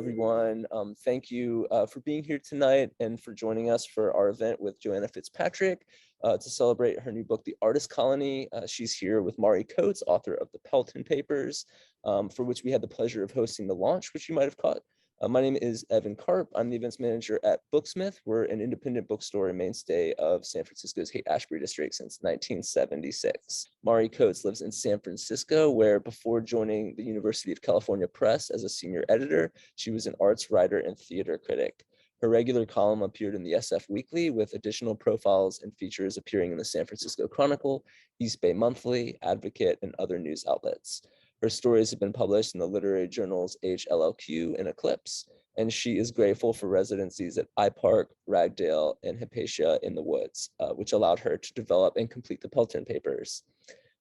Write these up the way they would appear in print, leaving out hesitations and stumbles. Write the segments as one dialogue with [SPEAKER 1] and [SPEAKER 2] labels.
[SPEAKER 1] everyone. Thank you for being here tonight and for joining us for our event with Joanna FitzPatrick to celebrate her new book, The Artist Colony. She's here with Mari Coates, author of The Pelton Papers, for which we had the pleasure of hosting the launch, which you might have caught. My name is Evan Karp. I'm the events manager at Booksmith. We're an independent bookstore and mainstay of San Francisco's Haight-Ashbury district since 1976. Mari Coates lives in San Francisco, where before joining the University of California Press as a senior editor, she was an arts writer and theater critic. Her regular column appeared in the SF Weekly, with additional profiles and features appearing in the San Francisco Chronicle, East Bay Monthly, Advocate, and other news outlets. Her stories have been published in the literary journals HLLQ and Eclipse, and she is grateful for residencies at iPark, Ragdale, and Hypatia in the Woods, which allowed her to develop and complete the Pelton Papers.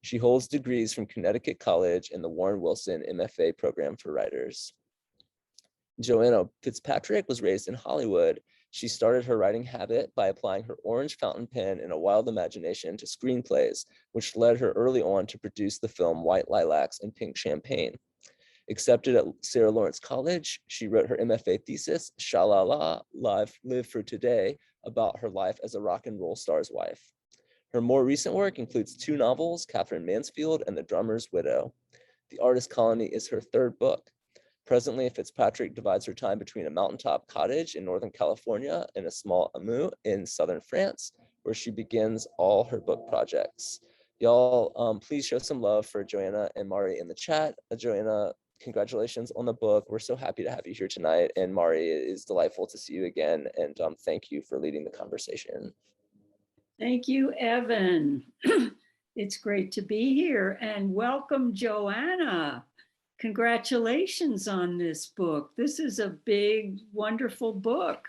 [SPEAKER 1] She holds degrees from Connecticut College and the Warren Wilson MFA program for writers. Joanna FitzPatrick was raised in Hollywood. She started her writing habit by applying her orange fountain pen and a wild imagination to screenplays, which led her early on to produce the film White Lilacs and Pink Champagne. Accepted at Sarah Lawrence College, she wrote her MFA thesis, Sha-La-La, Live for Today, about her life as a rock and roll star's wife. Her more recent work includes 2 novels, Katherine Mansfield and The Drummer's Widow. The Artist Colony is her 3rd book. Presently, FitzPatrick divides her time between a mountaintop cottage in Northern California and a small hameau in Southern France, where she begins all her book projects. Y'all, please show some love for Joanna and Mari in the chat. Joanna, congratulations on the book. We're so happy to have you here tonight. And Mari, it is delightful to see you again. And thank you for leading the conversation.
[SPEAKER 2] Thank you, Evan. It's great to be here. And welcome, Joanna. Congratulations on this book. This is a big, wonderful book.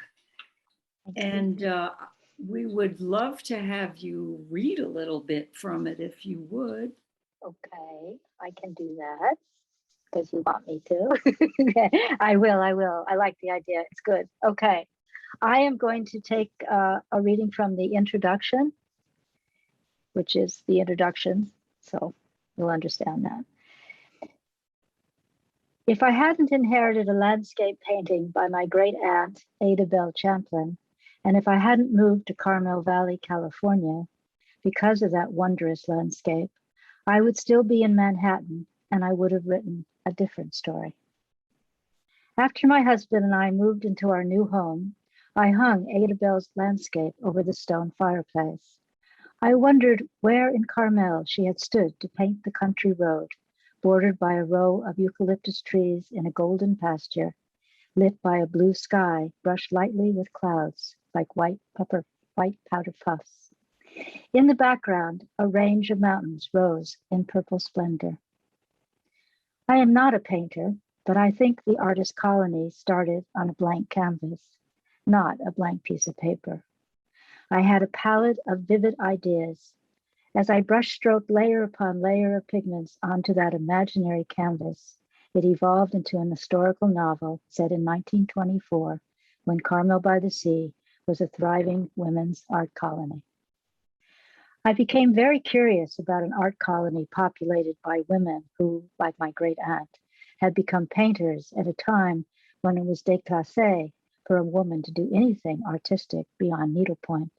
[SPEAKER 2] And we would love to have you read a little bit from it if you would.
[SPEAKER 3] Okay, I can do that because you want me to. I will. I like the idea. It's good. Okay, I am going to take a reading from the introduction, which is the introduction, so you'll understand that. If I hadn't inherited a landscape painting by my great aunt, Ada Bell Champlin, and if I hadn't moved to Carmel Valley, California, because of that wondrous landscape, I would still be in Manhattan, and I would have written a different story. After my husband and I moved into our new home, I hung Ada Bell's landscape over the stone fireplace. I wondered where in Carmel she had stood to paint the country road, bordered by a row of eucalyptus trees in a golden pasture, lit by a blue sky brushed lightly with clouds like white powder puffs. In the background, a range of mountains rose in purple splendor. I am not a painter, but I think the Artist Colony started on a blank canvas, not a blank piece of paper. I had a palette of vivid ideas. As I brushstroked layer upon layer of pigments onto that imaginary canvas, it evolved into an historical novel set in 1924, when Carmel by the Sea was a thriving women's art colony. I became very curious about an art colony populated by women who, like my great aunt, had become painters at a time when it was déclassé for a woman to do anything artistic beyond needlepoint.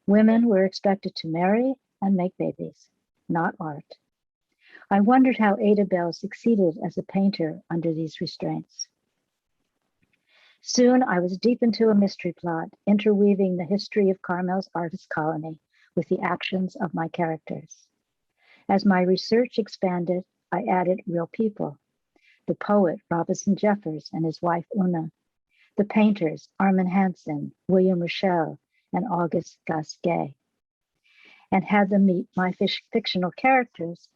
[SPEAKER 3] Women were expected to marry and make babies, not art. I wondered how Ada Bell succeeded as a painter under these restraints. Soon I was deep into a mystery plot, interweaving the history of Carmel's Artist Colony with the actions of my characters. As my research expanded, I added real people: the poet Robinson Jeffers and his wife Una, the painters Armin Hansen, William Rochelle, and Auguste Gasquet, and had them meet my fictional characters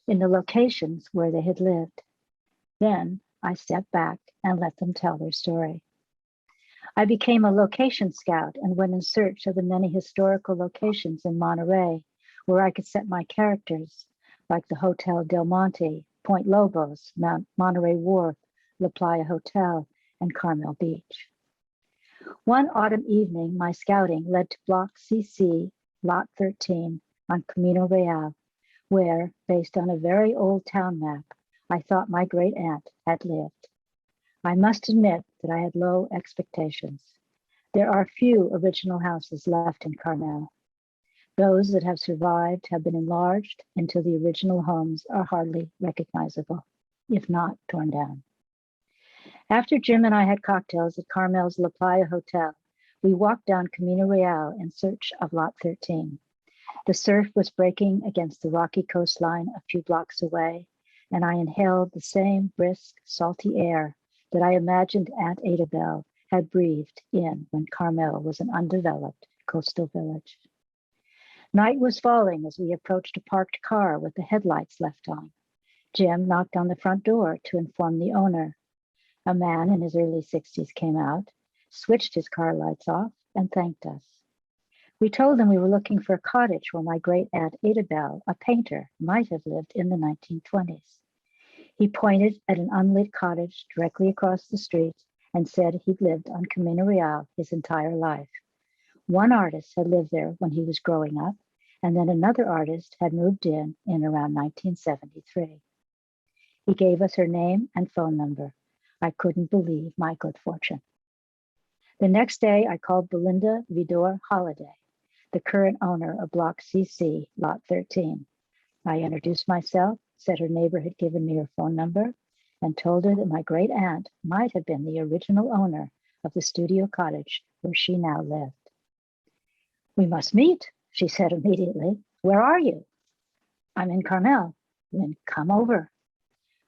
[SPEAKER 3] in the locations where they had lived. Then I stepped back and let them tell their story. I became a location scout and went in search of the many historical locations in Monterey where I could set my characters, like the Hotel Del Monte, Point Lobos, Monterey Wharf, La Playa Hotel, and Carmel Beach. One autumn evening, my scouting led to Block CC, Lot 13 on Camino Real, where, based on a very old town map, I thought my great aunt had lived. I must admit that I had low expectations. There are few original houses left in Carmel. Those that have survived have been enlarged until the original homes are hardly recognizable, if not torn down. After Jim and I had cocktails at Carmel's La Playa Hotel, we walked down Camino Real in search of Lot 13. The surf was breaking against the rocky coastline a few blocks away, and I inhaled the same brisk, salty air that I imagined Aunt Adabel had breathed in when Carmel was an undeveloped coastal village. Night was falling as we approached a parked car with the headlights left on. Jim knocked on the front door to inform the owner. A man in his early 60s came out, switched his car lights off, and thanked us. We told him we were looking for a cottage where my great-aunt Adabel, a painter, might have lived in the 1920s. He pointed at an unlit cottage directly across the street and said he'd lived on Camino Real his entire life. One artist had lived there when he was growing up, and then another artist had moved in around 1973. He gave us her name and phone number. I couldn't believe my good fortune. The next day, I called Belinda Vidor Holiday, the current owner of Block CC, Lot 13. I introduced myself, said her neighbor had given me her phone number, and told her that my great aunt might have been the original owner of the studio cottage where she now lived. "We must meet," she said immediately. "Where are you?" "I'm in Carmel." "Then come over."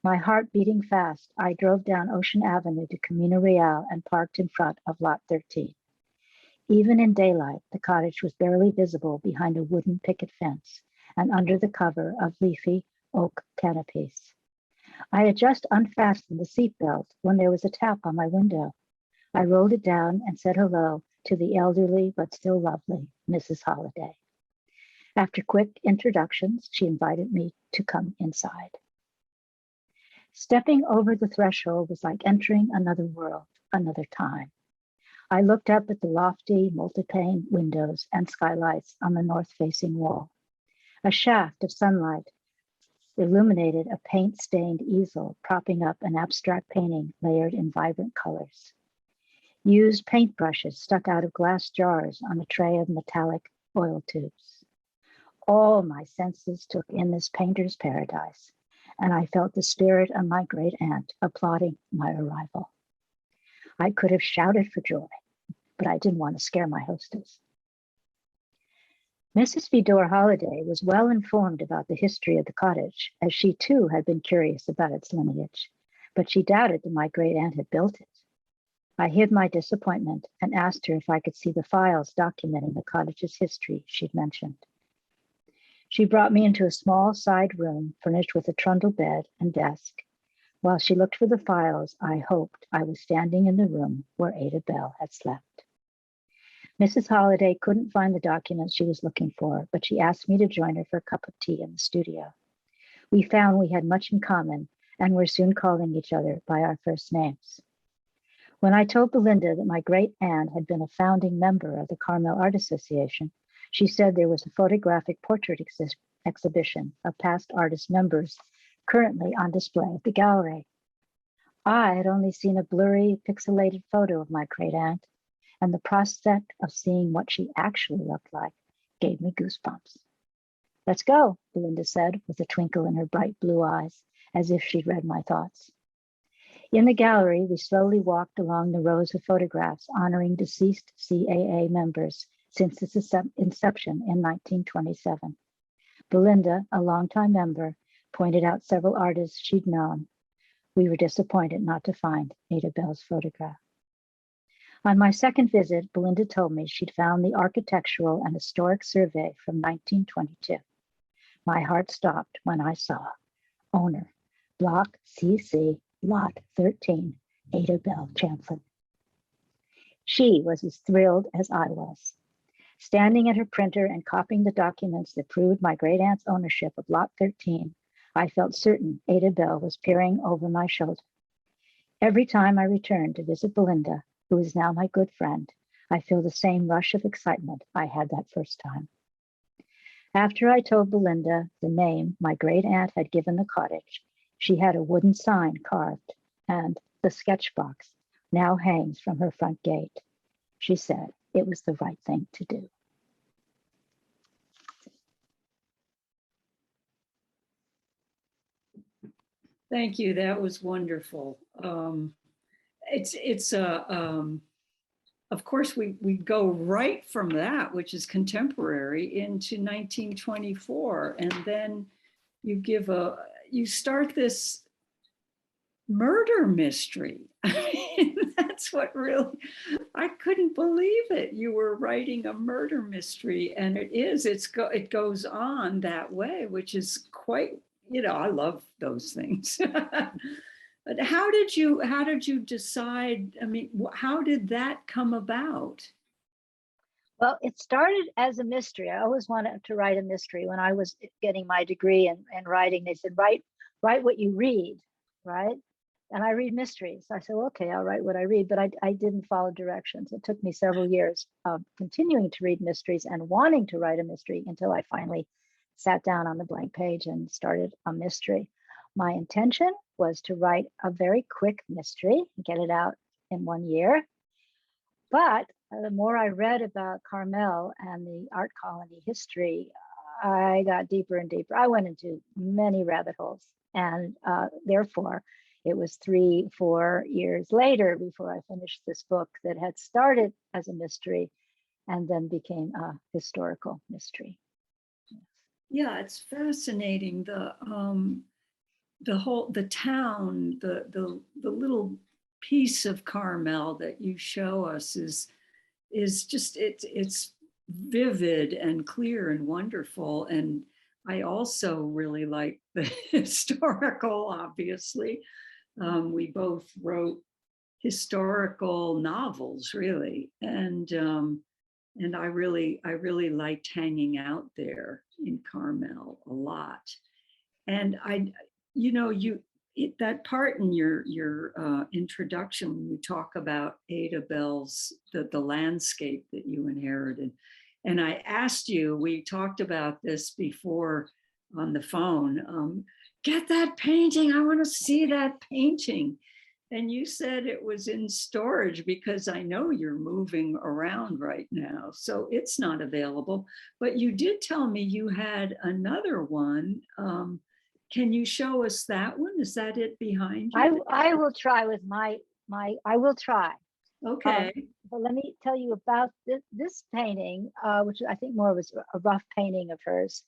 [SPEAKER 3] My heart beating fast, I drove down Ocean Avenue to Camino Real and parked in front of Lot 13. Even in daylight, the cottage was barely visible behind a wooden picket fence and under the cover of leafy oak canopies. I had just unfastened the seatbelt when there was a tap on my window. I rolled it down and said hello to the elderly but still lovely Mrs. Holiday. After quick introductions, she invited me to come inside. Stepping over the threshold was like entering another world, another time. I looked up at the lofty multi-pane windows and skylights on the north-facing wall. A shaft of sunlight illuminated a paint-stained easel propping up an abstract painting layered in vibrant colors. Used paintbrushes stuck out of glass jars on a tray of metallic oil tubes. All my senses took in this painter's paradise, and I felt the spirit of my great aunt applauding my arrival. I could have shouted for joy, but I didn't want to scare my hostess. Mrs. Vidor Holiday was well informed about the history of the cottage, as she too had been curious about its lineage, but she doubted that my great aunt had built it. I hid my disappointment and asked her if I could see the files documenting the cottage's history she'd mentioned. She brought me into a small side room furnished with a trundle bed and desk. While she looked for the files, I hoped I was standing in the room where Adabel had slept. Mrs. Holiday couldn't find the documents she was looking for, but she asked me to join her for a cup of tea in the studio. We found we had much in common and were soon calling each other by our first names. When I told Belinda that my great aunt had been a founding member of the Carmel Art Association, she said there was a photographic portrait exhibition of past artist members currently on display at the gallery. I had only seen a blurry, pixelated photo of my great aunt, and the prospect of seeing what she actually looked like gave me goosebumps. "Let's go," Belinda said with a twinkle in her bright blue eyes, as if she'd read my thoughts. In the gallery, we slowly walked along the rows of photographs honoring deceased CAA members since its inception in 1927. Belinda, a longtime member, pointed out several artists she'd known. We were disappointed not to find Adabel's photograph. On my second visit, Belinda told me she'd found the Architectural and Historic Survey from 1922. My heart stopped when I saw owner, Block CC, Lot 13, Adabel Champlin. She was as thrilled as I was. Standing at her printer and copying the documents that proved my great aunt's ownership of Lot 13, I felt certain Adabel was peering over my shoulder. Every time I returned to visit Belinda, who is now my good friend, I feel the same rush of excitement I had that first time. After I told Belinda the name my great aunt had given the cottage, she had a wooden sign carved and the sketch box now hangs from her front gate. She said it was the right thing to do.
[SPEAKER 2] Thank you. That was wonderful. Of course, we go right from that, which is contemporary, into 1924, and then you start this murder mystery. I mean, that's what really, I couldn't believe it. You were writing a murder mystery, and it goes on that way, which is quite, I love those things. But how did you decide? I mean, how did that come about?
[SPEAKER 3] Well, it started as a mystery. I always wanted to write a mystery. When I was getting my degree in writing, they said, write what you read, right? And I read mysteries. I said, well, okay, I'll write what I read, but I didn't follow directions. It took me several years of continuing to read mysteries and wanting to write a mystery until I finally sat down on the blank page and started a mystery. My intention was to write a very quick mystery, get it out in 1 year. But the more I read about Carmel and the art colony history, I got deeper and deeper. I went into many rabbit holes, and therefore it was 3-4 years later before I finished this book that had started as a mystery and then became a historical mystery.
[SPEAKER 2] Yeah, it's fascinating. The town, the little piece of Carmel that you show us is just it's vivid and clear and wonderful. And I also really like the historical, obviously. We both wrote historical novels, really, and I really liked hanging out there in Carmel a lot. And that part in your introduction, when you talk about Ada Bell's the landscape that you inherited, and I asked you, we talked about this before on the phone. Get that painting! I want to see that painting. And you said it was in storage because I know you're moving around right now, so it's not available. But you did tell me you had another one. Can you show us that one? Is that it behind you?
[SPEAKER 3] I will try with my I will try.
[SPEAKER 2] Okay.
[SPEAKER 3] But let me tell you about this painting, which I think more was a rough painting of hers.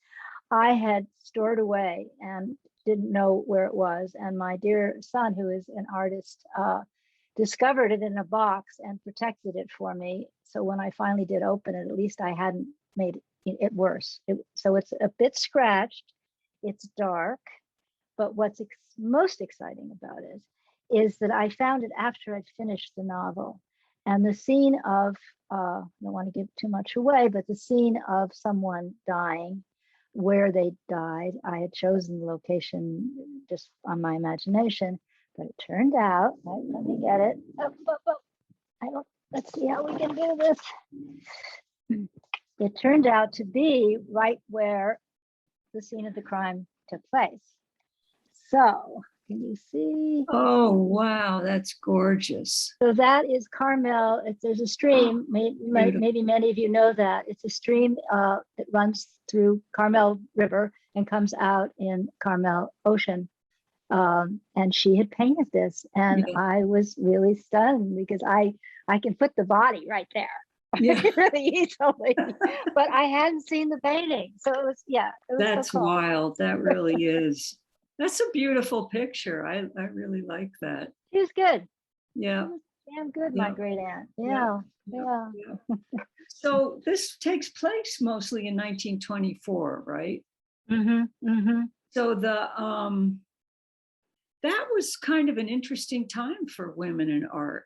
[SPEAKER 3] I had stored away and didn't know where it was. And my dear son, who is an artist, discovered it in a box and protected it for me. So when I finally did open it, at least I hadn't made it worse. So it's a bit scratched. It's dark. But what's most exciting about it is that I found it after I'd finished the novel. And the scene of, I don't want to give too much away, but the scene of someone dying, where they died, I had chosen the location just on my imagination, but it turned out, let me get it. Let's see how we can do this. It turned out to be right where the scene of the crime took place. So, can you see?
[SPEAKER 2] Oh, wow, that's gorgeous.
[SPEAKER 3] So that is Carmel. There's a stream, maybe many of you know that. It's a stream that runs through Carmel River and comes out in Carmel Ocean. And she had painted this, and I was really stunned because I can put the body right there. Really easily, but I hadn't seen the painting. So it was
[SPEAKER 2] That's
[SPEAKER 3] so cool.
[SPEAKER 2] Wild. That really is. That's a beautiful picture. I really like that.
[SPEAKER 3] She was good.
[SPEAKER 2] Yeah.
[SPEAKER 3] She was damn good, my great aunt. Yeah.
[SPEAKER 2] So this takes place mostly in 1924, right?
[SPEAKER 3] Mm-hmm. Mm-hmm.
[SPEAKER 2] So that was kind of an interesting time for women in art.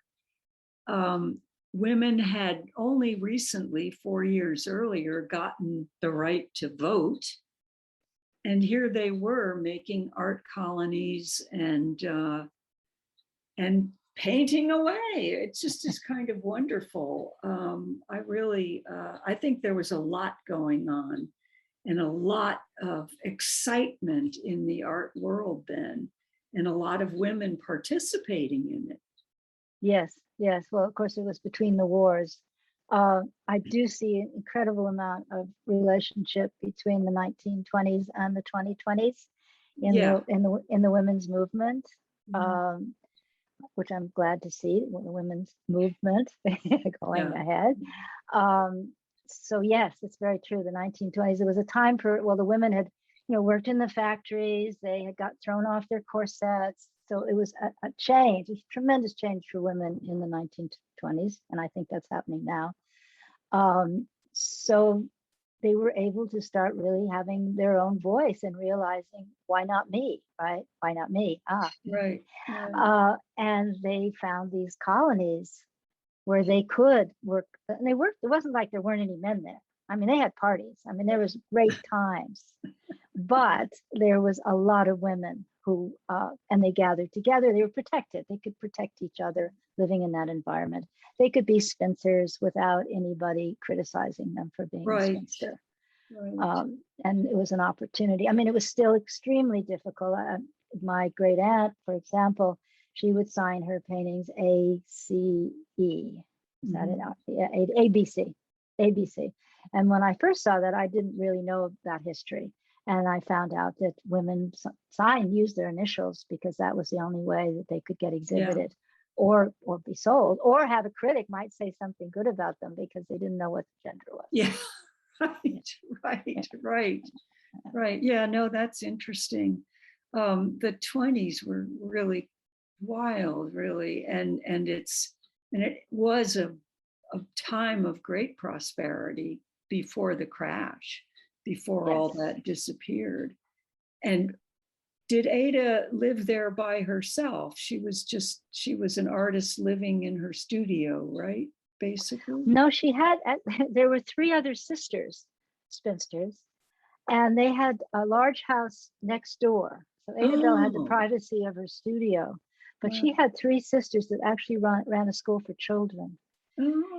[SPEAKER 2] Women had only recently, 4 years earlier, gotten the right to vote. And here they were making art colonies and painting away. It just is kind of wonderful. I think there was a lot going on and a lot of excitement in the art world then. and a lot of women participating in it.
[SPEAKER 3] Yes, yes. Well, of course, it was between the wars. I do see an incredible amount of relationship between the 1920s and the 2020s in the women's movement, which I'm glad to see, the women's movement going ahead. So yes, it's very true. The 1920s, it was a time for, well, the women had, worked in the factories. They had got thrown off their corsets. So it was a change, a tremendous change for women in the 1920s. And I think that's happening now. So they were able to start really having their own voice and realizing, why not me, right? Why not me?
[SPEAKER 2] Right.
[SPEAKER 3] And they found these colonies where they could work, and they worked. It wasn't like there weren't any men there. I mean, they had parties. I mean, there was great times, but there was a lot of women who, and they gathered together. They were protected. They could protect each other living in that environment. They could be spinsters without anybody criticizing them for being a spinster.
[SPEAKER 2] Right.
[SPEAKER 3] And it was an opportunity. I mean, it was still extremely difficult. My great aunt, for example, she would sign her paintings ACE. Is that it? Yeah, ABC. ABC. And when I first saw that, I didn't really know that history. And I found out that women used their initials because that was the only way that they could get exhibited or be sold, or have a critic might say something good about them because they didn't know what the gender was.
[SPEAKER 2] Yeah, right. Yeah, no, that's interesting. The 20s were really wild, really, and it was a time of great prosperity before the crash, before all that disappeared. And did Ada live there by herself? She was an artist living in her studio, right? Basically.
[SPEAKER 3] No, there were 3 other sisters, spinsters, and they had a large house next door. So Ada Bell had the privacy of her studio, but she had 3 sisters that actually ran a school for children.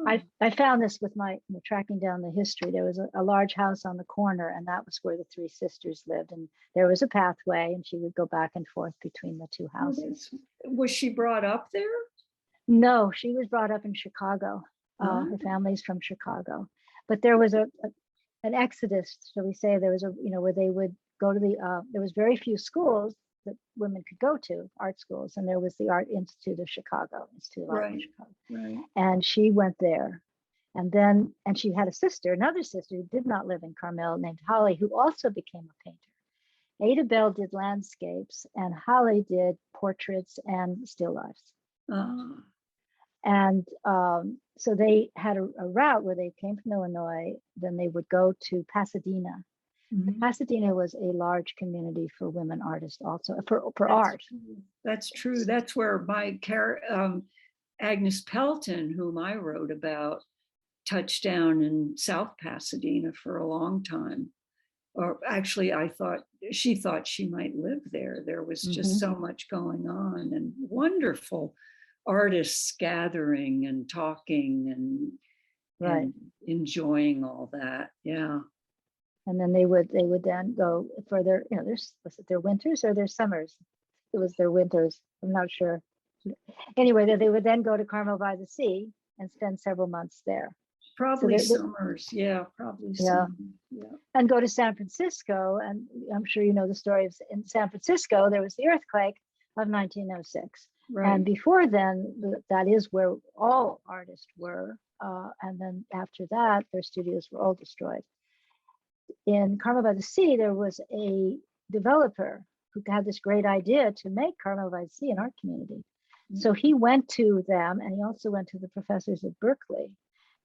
[SPEAKER 3] I found this with my tracking down the history. There was a large house on the corner, and that was where the 3 sisters lived. And there was a pathway, and she would go back and forth between the 2 houses.
[SPEAKER 2] Was she brought up there?
[SPEAKER 3] No, she was brought up in Chicago. Her family's from Chicago. But there was an exodus, shall we say? There was where they would go to there was very few schools that women could go to, art schools, and there was the Art Institute of Chicago,
[SPEAKER 2] Right.
[SPEAKER 3] And she went there, and she had another sister who did not live in Carmel, named Holly, who also became a painter. Ada Bell did landscapes, and Holly did portraits and still lifes. And so they had a route where they came from Illinois, then they would go to Pasadena. Pasadena was a large community for women artists, also for art.
[SPEAKER 2] That's true. That's where my Agnes Pelton, whom I wrote about, touched down in South Pasadena for a long time. Or actually, she thought she might live there. There was just so much going on, and wonderful artists gathering and talking and enjoying all that. Yeah.
[SPEAKER 3] And then they would then go for their, was it their winters or their summers? It was their winters. I'm not sure. Anyway, they would then go to Carmel by the Sea and spend several months there.
[SPEAKER 2] Probably summers. Yeah, probably.
[SPEAKER 3] Yeah. And go to San Francisco. And I'm sure you know the story of in San Francisco, there was the earthquake of 1906. Right. And before then, that is where all artists were. And then after that, their studios were all destroyed. In Carmel by the Sea, there was a developer who had this great idea to make Carmel by the Sea an art community. So he went to them, and he also went to the professors at Berkeley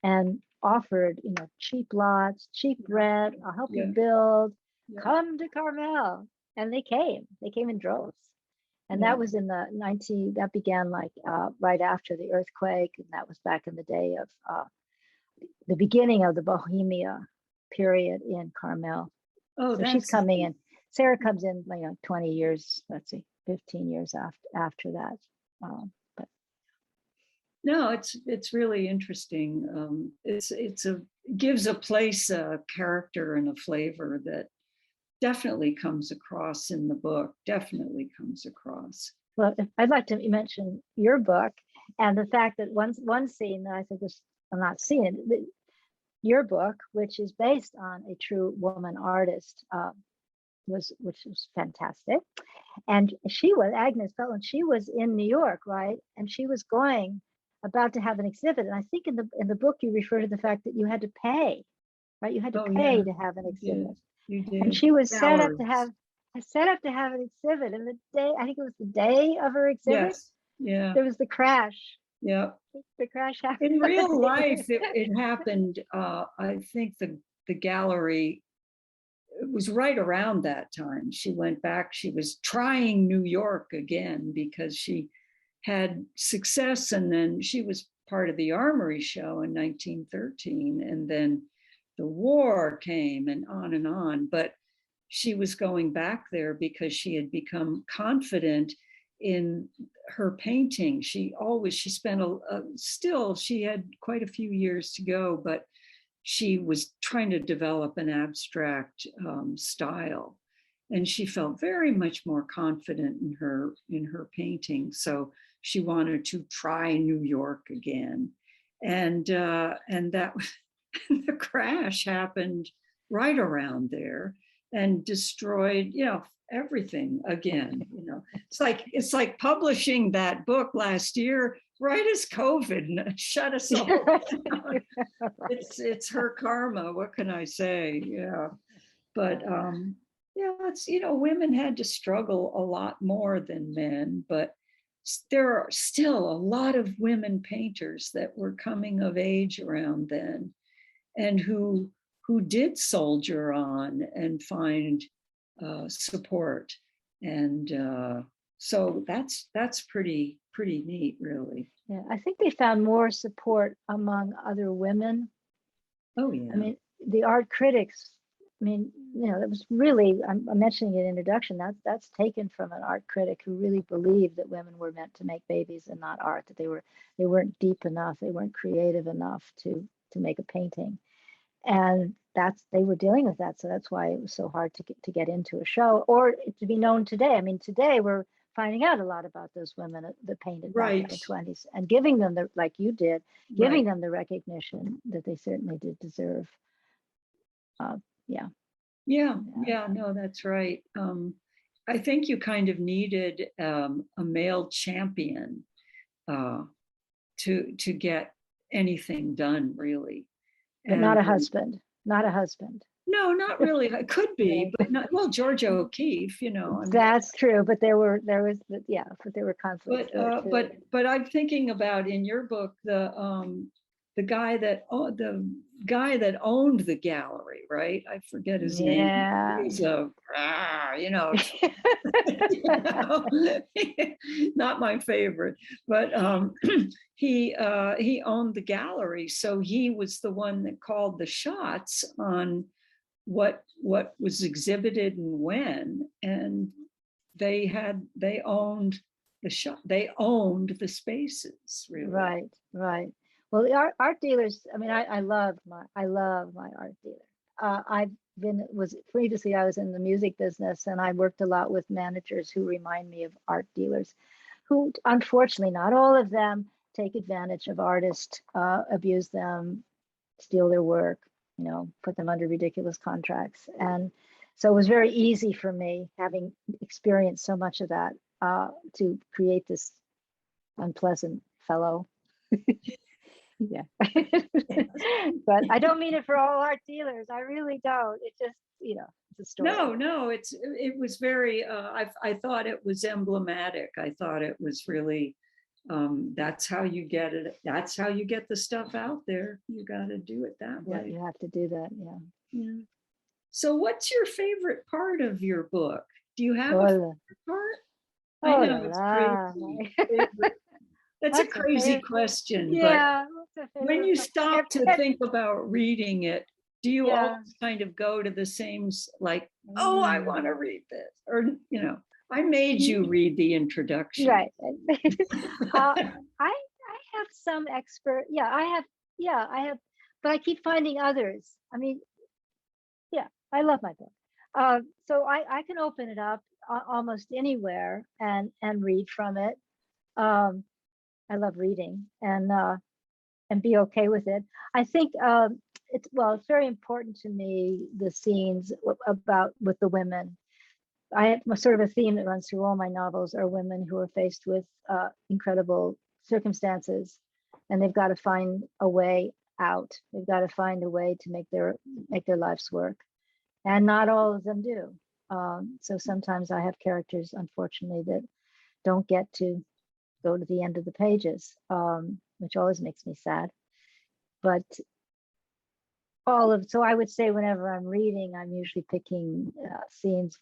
[SPEAKER 3] and offered, cheap lots, cheap rent, I'll help you build, come to Carmel. And they came in droves. And that was in that began right after the earthquake. And that was back in the day of the beginning of the Bohemia period in Carmel. So she's coming in. Sarah comes in 20 years, 15 years after that. But
[SPEAKER 2] no, it's really interesting. It gives a place a character and a flavor that definitely comes across in the book, definitely comes across.
[SPEAKER 3] Well, I'd like to mention your book and the fact that one scene that I think is, I'm not seeing it, your book, which is based on a true woman artist, which was fantastic. And she was Agnes Belland. She was in New York, right? And she was about to have an exhibit. And I think in the book you refer to the fact that you had to pay, right? You had to pay to have an exhibit.
[SPEAKER 2] You did.
[SPEAKER 3] And she was set up
[SPEAKER 2] Galleries.
[SPEAKER 3] to have an exhibit. And the day, I think it was the day of her exhibit,
[SPEAKER 2] Yes. Yeah.
[SPEAKER 3] there was the crash.
[SPEAKER 2] Yeah.
[SPEAKER 3] The crash happened.
[SPEAKER 2] In real life, it happened. I think the gallery, it was right around that time. She went back. She was trying New York again because she had success. And then she was part of the Armory show in 1913. And then the war came and on and on. But she was going back there because she had become confident in her painting. She spent she had quite a few years to go, but she was trying to develop an abstract style, and she felt very much more confident in her painting. So she wanted to try New York again, and that the crash happened right around there and destroyed, everything again. It's like publishing that book last year right as COVID shut us all down. It's her karma. What can I say? Yeah. But it's, women had to struggle a lot more than men, but there are still a lot of women painters that were coming of age around then, and who did soldier on and find support. And so that's pretty neat, really.
[SPEAKER 3] Yeah, I think they found more support among other women.
[SPEAKER 2] Oh yeah.
[SPEAKER 3] I mean, the art critics, that was really, I'm mentioning it in introduction, that's taken from an art critic who really believed that women were meant to make babies and not art, that they weren't deep enough, they weren't creative enough to make a painting. And they were dealing with that. So that's why it was so hard to get into a show or to be known today. I mean, today we're finding out a lot about those women that painted back in the 20s and giving them like you did, giving them the recognition that they certainly did deserve.
[SPEAKER 2] No, that's right. I think you kind of needed a male champion to get anything done, really.
[SPEAKER 3] But not a husband.
[SPEAKER 2] No, not really. It could be, but not. Well, Georgia O'Keeffe,
[SPEAKER 3] That's true, but there were conflicts.
[SPEAKER 2] But I'm thinking about in your book the guy that owned the gallery, right? I forget his name. He's not my favorite, but he owned the gallery, so he was the one that called the shots on what was exhibited and when, and they owned the spaces, really.
[SPEAKER 3] Right. Well, the art dealers, I love my art dealer. Previously I was in the music business, and I worked a lot with managers who remind me of art dealers, who unfortunately, not all of them, take advantage of artists, abuse them, steal their work, put them under ridiculous contracts. And so it was very easy for me, having experienced so much of that, to create this unpleasant fellow. Yeah. But I don't mean it for all art dealers. I really don't. It just, it's a story.
[SPEAKER 2] No, it was very, I thought it was emblematic. I thought it was really, that's how you get it. That's how you get the stuff out there. You got to do it that way.
[SPEAKER 3] Yeah, you have to do that. Yeah.
[SPEAKER 2] So what's your favorite part of your book? Do you have a favorite part? I know it's crazy. That's a crazy question.
[SPEAKER 3] Yeah.
[SPEAKER 2] But when you stop to think about reading it, do you always kind of go to the same, like, oh, I want to read this? Or, I made you read the introduction.
[SPEAKER 3] Right. I have some expert. I have, but I keep finding others. I love my book. So I can open it up almost anywhere and read from it. I love reading and be okay with it. I think it's very important to me, the scenes about with the women. I have sort of a theme that runs through all my novels are women who are faced with incredible circumstances, and they've got to find a way out. They've got to find a way to make their lives work, and not all of them do. So sometimes I have characters, unfortunately, that don't get to go to the end of the pages, which always makes me sad. But so I would say whenever I'm reading, I'm usually picking scenes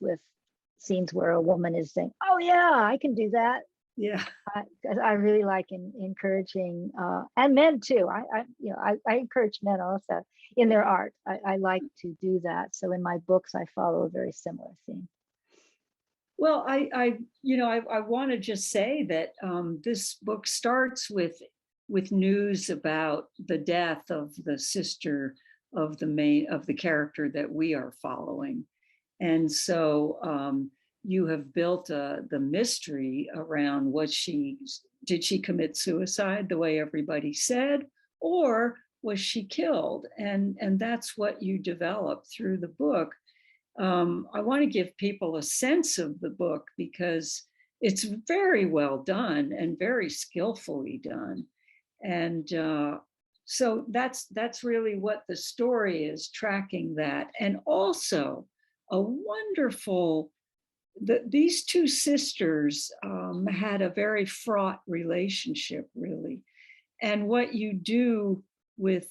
[SPEAKER 3] where a woman is saying, "Oh yeah, I can do that."
[SPEAKER 2] Yeah.
[SPEAKER 3] I really like encouraging, and men too. I encourage men also in their art. I like to do that. So in my books, I follow a very similar theme.
[SPEAKER 2] Well, I want to just say that this book starts with news about the death of the sister of the character that we are following, and so you have built the mystery around did she commit suicide the way everybody said, or was she killed? And that's what you develop through the book. I want to give people a sense of the book because it's very well done and very skillfully done. And so that's really what the story is, tracking that. And also a wonderful, these two sisters had a very fraught relationship, really. And what you do with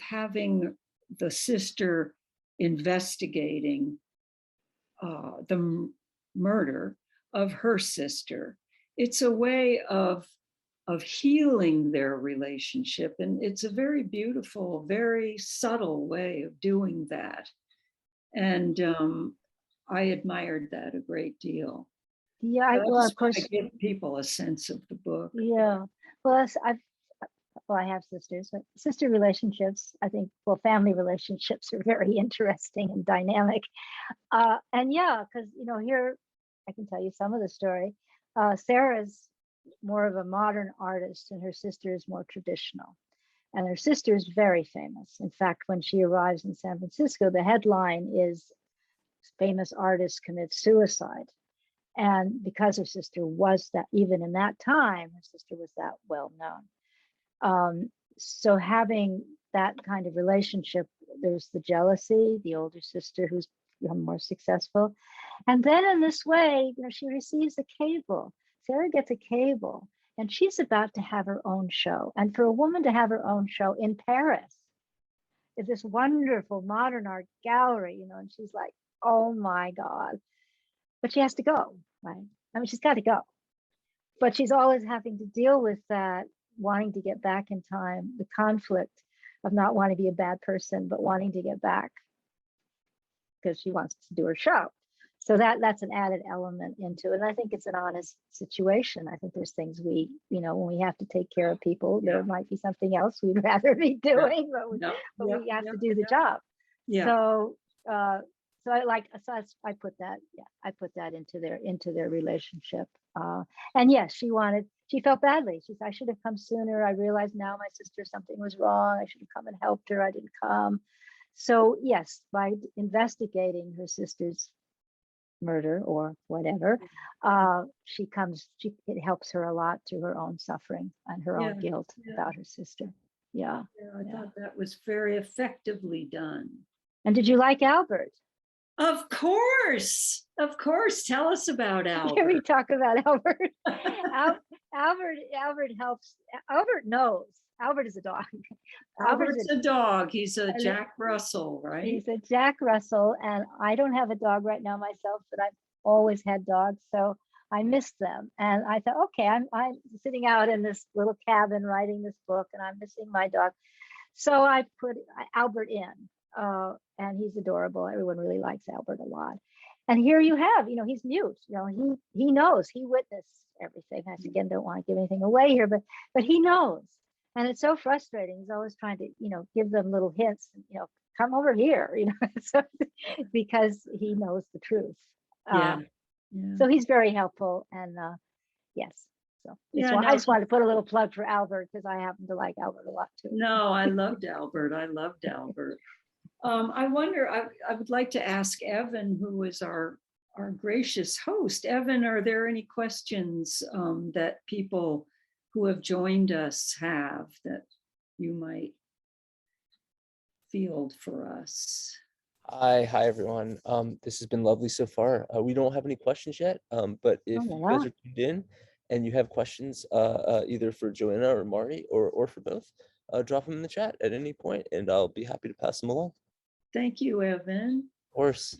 [SPEAKER 2] having the sister investigating the murder of her sister, it's a way of healing their relationship, and it's a very beautiful, very subtle way of doing that. And I admired that a great deal.
[SPEAKER 3] Yeah,
[SPEAKER 2] Well,
[SPEAKER 3] of course,
[SPEAKER 2] to give people a sense of the book.
[SPEAKER 3] yeah. Well, I have sisters, but sister relationships, I think, family relationships are very interesting and dynamic. And yeah, because here I can tell you some of the story. Sarah's more of a modern artist, and her sister is more traditional. And her sister is very famous. In fact, when she arrives in San Francisco, the headline is "Famous Artist Commits Suicide." And because her sister was that, even in that time, her sister was that well known. So having that kind of relationship, there's the jealousy, the older sister who's more successful. And then in this way, she receives a cable. Sarah gets a cable, and she's about to have her own show. And for a woman to have her own show in Paris, is this wonderful modern art gallery, and she's like, oh my God. But she has to go, right? I mean, she's got to go. But she's always having to deal with that, wanting to get back in time, the conflict of not wanting to be a bad person, but wanting to get back because she wants to do her show. So that's an added element into it. And I think it's an honest situation. I think there's things when we have to take care of people, there might be something else we'd rather be doing, but we have to do the job. Yeah. So I put that into their relationship. And yes, she felt badly. She said, I should have come sooner. I realized now my sister, something was wrong. I should have come and helped her. I didn't come. So yes, by investigating her sister's murder or whatever, it helps her a lot through her own suffering and her own guilt about her sister. I
[SPEAKER 2] thought that was very effectively done.
[SPEAKER 3] And did you like Albert?
[SPEAKER 2] Of course. Tell us about Albert.
[SPEAKER 3] Can we talk about Albert? Albert helps. Albert knows. Albert is a dog.
[SPEAKER 2] Albert's a dog. He's a Jack Russell, right?
[SPEAKER 3] He's a Jack Russell, and I don't have a dog right now myself, but I've always had dogs, so I miss them. And I thought, okay, I'm sitting out in this little cabin writing this book, and I'm missing my dog. So I put Albert in, and he's adorable. Everyone really likes Albert a lot. And here you have, he's mute. He knows. He witnessed everything. I again don't want to give anything away here, but he knows. And it's so frustrating. He's always trying to, give them little hints, come over here, so, because he knows the truth.
[SPEAKER 2] Yeah.
[SPEAKER 3] So he's very helpful, and yes. So
[SPEAKER 2] Yeah,
[SPEAKER 3] I
[SPEAKER 2] no,
[SPEAKER 3] just wanted to put a little plug for Albert, because I happen to like Albert a lot too.
[SPEAKER 2] no, I loved Albert. I wonder, I would like to ask Evan, who is our gracious host. Evan, are there any questions that people who have joined us have that you might field for us?
[SPEAKER 1] Hi everyone. This has been lovely so far. We don't have any questions yet, but if you guys are tuned in and you have questions, either for Joanna or Mari or for both, drop them in the chat at any point, and I'll be happy to pass them along.
[SPEAKER 2] Thank you, Evan.
[SPEAKER 1] Of course.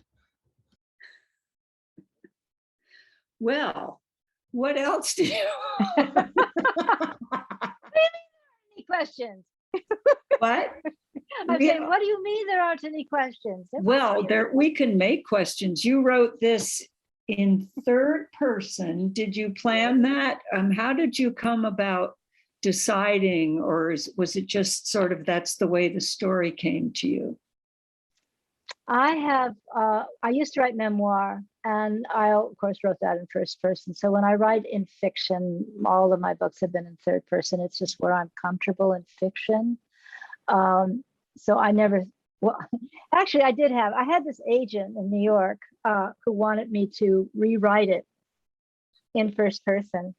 [SPEAKER 2] Well, what else do you?
[SPEAKER 3] Any questions?
[SPEAKER 2] What?
[SPEAKER 3] I'm saying, what do you mean there aren't any questions?
[SPEAKER 2] Well, we can make questions. You wrote this in third person. Did you plan that? How did you come about deciding, or was it just sort of that's the way the story came to you?
[SPEAKER 3] I used to write memoir, and I, of course, wrote that in first person. So when I write in fiction, all of my books have been in third person. It's just where I'm comfortable in fiction. So I never, well, actually I had this agent in New York who wanted me to rewrite it in first person.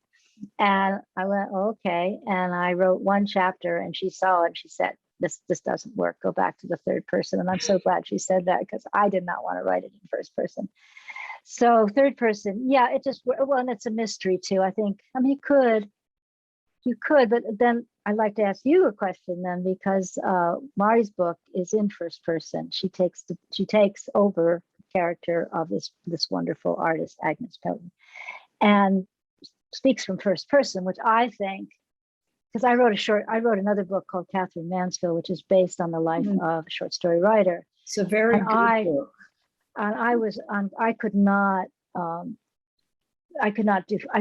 [SPEAKER 3] And I went, okay. And I wrote one chapter, and she saw it. She said, this doesn't work. Go back to the third person. And I'm so glad she said that, because I did not want to write it in first person. So third person, yeah, it just, well, and it's a mystery too. I think, I mean, you could, but then I'd like to ask you a question then, because Mari's book is in first person. She takes over the character of this wonderful artist, Agnes Pelton, and speaks from first person, which I think, because I wrote another book called Katherine, Mansfield, which is based on the life of a short story writer.
[SPEAKER 2] It's a very good book.
[SPEAKER 3] And I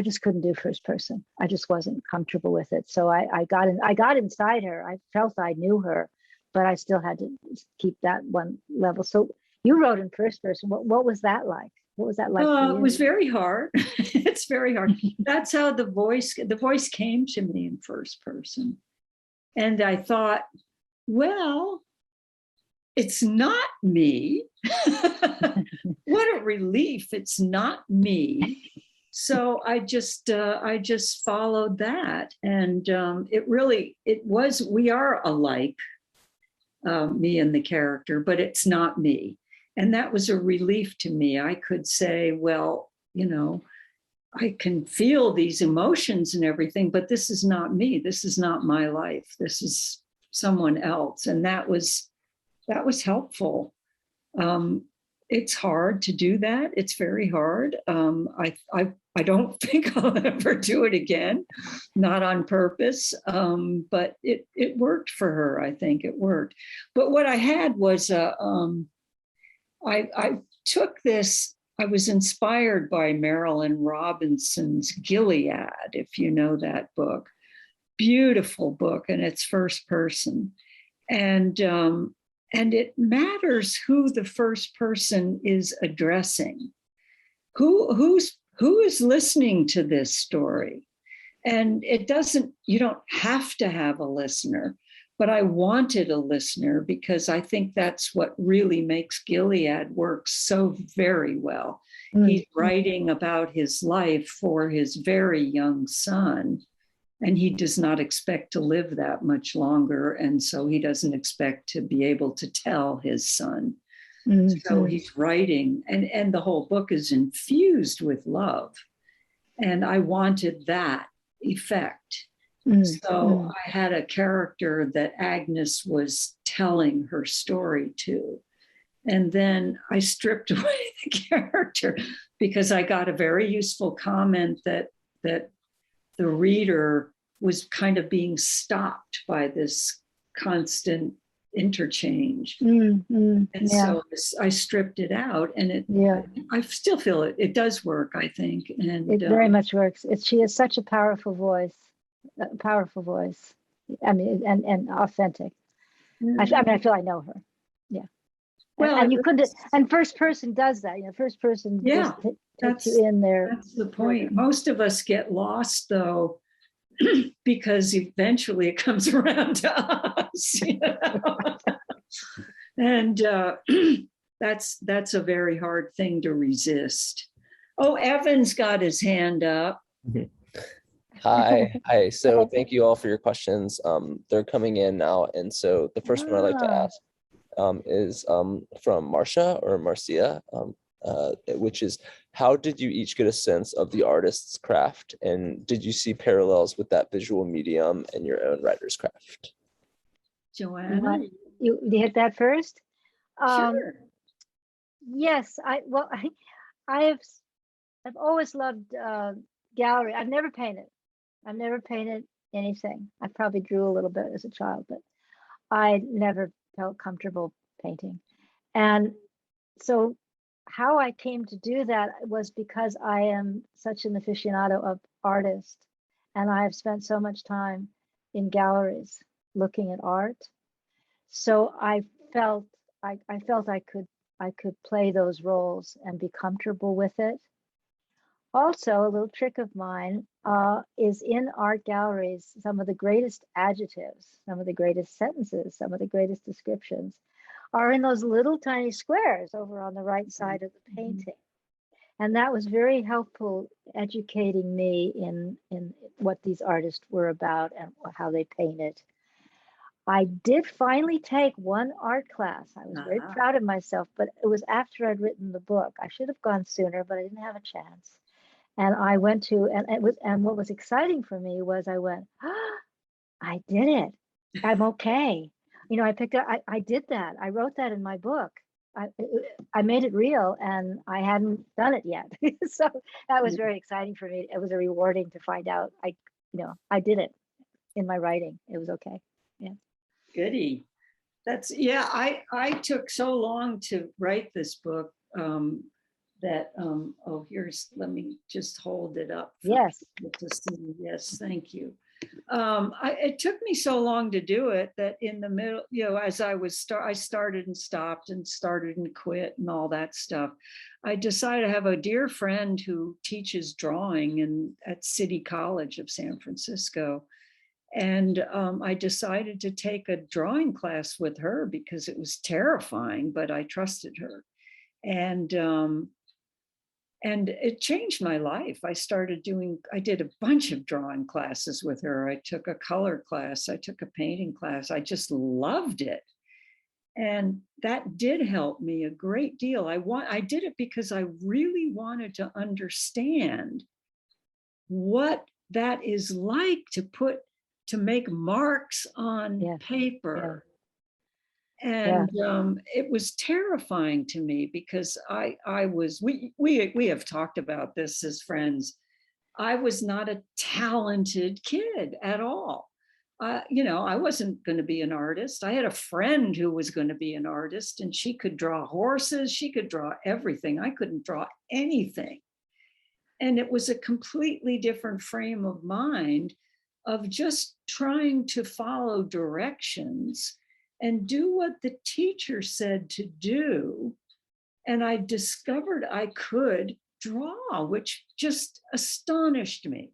[SPEAKER 3] just couldn't do first person. I just wasn't comfortable with it. So I got inside her. I felt I knew her, but I still had to keep that one level. So you wrote in first person. What was that like? What was that like for you?
[SPEAKER 2] It was very hard. It's very hard. That's how the voice came to me in first person. And I thought, well, it's not me. What a relief. It's not me. So I just followed that. And we are alike, me and the character, but it's not me. And that was a relief to me. I could say, well, I can feel these emotions and everything, but this is not me. This is not my life. This is someone else. And that was helpful. It's hard to do that. It's very hard. I don't think I'll ever do it again, not on purpose. But it worked for her. I think it worked. But what I had was I took this. I was inspired by Marilyn Robinson's Gilead, if you know that book. Beautiful book, and it's first person. And it matters who the first person is addressing. Who is listening to this story? And you don't have to have a listener, but I wanted a listener because I think that's what really makes Gilead work so very well. Mm-hmm. He's writing about his life for his very young son, and he does not expect to live that much longer. And so he doesn't expect to be able to tell his son. Mm-hmm. So he's writing, and the whole book is infused with love. And I wanted that effect. Mm-hmm. So I had a character that Agnes was telling her story to. And then I stripped away the character because I got a very useful comment that the reader was kind of being stopped by this constant interchange. And so I stripped it out, and I still feel it does work, I think. And
[SPEAKER 3] it very much works. She has such a powerful voice. I mean, and authentic. I mean, I feel I know her. Yeah.
[SPEAKER 2] Well,
[SPEAKER 3] and you couldn't, and first person does that, first person
[SPEAKER 2] yeah,
[SPEAKER 3] just takes you in there.
[SPEAKER 2] that's the point. Most of us get lost though, because eventually it comes around to us, and that's a very hard thing to resist. Oh, Evan's got his hand up.
[SPEAKER 1] Hi. So thank you all for your questions. They're coming in now, and so the first one I'd like to ask is from Marcia or Marcia, which is, how did you each get a sense of the artist's craft, and did you see parallels with that visual medium in your own writer's craft?
[SPEAKER 2] Joanna,
[SPEAKER 3] you hit that first?
[SPEAKER 2] sure.
[SPEAKER 3] Yes, I've always loved gallery. I've never painted anything. I probably drew a little bit as a child, but I never felt comfortable painting. And so how I came to do that was because I am such an aficionado of artists, and I have spent so much time in galleries looking at art. So I felt I could play those roles and be comfortable with it. Also, a little trick of mine is in art galleries, some of the greatest adjectives, some of the greatest sentences, some of the greatest descriptions are in those little tiny squares over on the right side of the painting. And that was very helpful educating me in what these artists were about and how they painted. I did finally take one art class. I was very proud of myself, but it was after I'd written the book. I should have gone sooner, but I didn't have a chance. And I went to, and what was exciting for me was I went, I did it. I'm okay. I picked up, I did that. I wrote that in my book. I made it real, and I hadn't done it yet. So that was very exciting for me. It was rewarding to find out I did it in my writing. It was okay. Yeah.
[SPEAKER 2] Goody. That's, yeah, I took so long to write this book that, let me just hold it up.
[SPEAKER 3] Yes.
[SPEAKER 2] To see. Yes, thank you. It took me so long to do it that in the middle, as I started and stopped and started and quit and all that stuff. I decided to have a dear friend who teaches drawing at City College of San Francisco. And I decided to take a drawing class with her because it was terrifying, but I trusted her. And it changed my life. I did a bunch of drawing classes with her. I took a color class. I took a painting class. I just loved it. And that did help me a great deal. I did it because I really wanted to understand what that is like to make marks on paper. And it was terrifying to me because we have talked about this as friends. I was not a talented kid at all. I wasn't going to be an artist. I had a friend who was going to be an artist, and she could draw horses. She could draw everything. I couldn't draw anything. And it was a completely different frame of mind of just trying to follow directions and do what the teacher said to do. And I discovered I could draw, which just astonished me.